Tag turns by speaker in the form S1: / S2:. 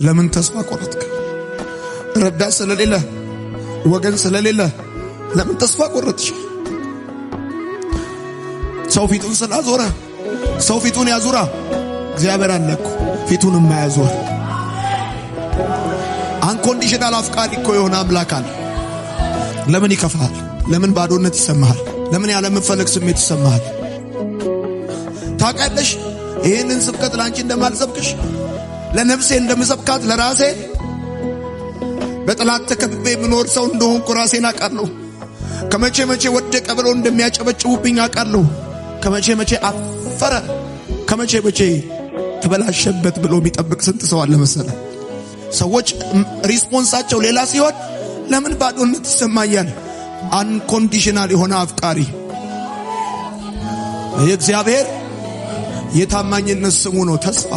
S1: ለምን ተስፋ ቆረጥክ? ረዳት ስለሌለ ወገን ስለሌለ ለምን ተስፋ ቆረጥሽ? ሰው ፊቱን ስላዞረ ሰው ፊቱን ያዙራ። እግዚአብሔር አለኩ ፊቱን የማያዞር አንኮንዲሽናል አፍቃሪ እኮ የሆነ አምላክ አለ። ለምን ይከፋል? ለምን ባዶነት ይሰማሃል? ለምን ያለ መፈለግ ስሜት ይሰማሃል? ታውቃለሽ ይሄንን ስብከት ላንቺ እንደማልሰብክሽ ለነፍሴ እንደምሰብካት ለራሴ በጥላት ተከብቤ ምኖር ሰው እንደሆንኩ ራሴን አውቃለሁ። ከመቼ መቼ ወደቀ ብለው እንደሚያጨበጭቡብኝ አውቃለሁ። ከመቼ መቼ አፈረ ከመቼ መቼ ተበላሸበት ብሎ የሚጠብቅ ስንት ሰው አለ መሰለ። ሰዎች ሪስፖንሳቸው ሌላ ሲሆን ለምን ባዶነት ይሰማኛል? አንኮንዲሽናል የሆነ አፍቃሪ የእግዚአብሔር የታማኝነት ስሙ ነው ተስፋ።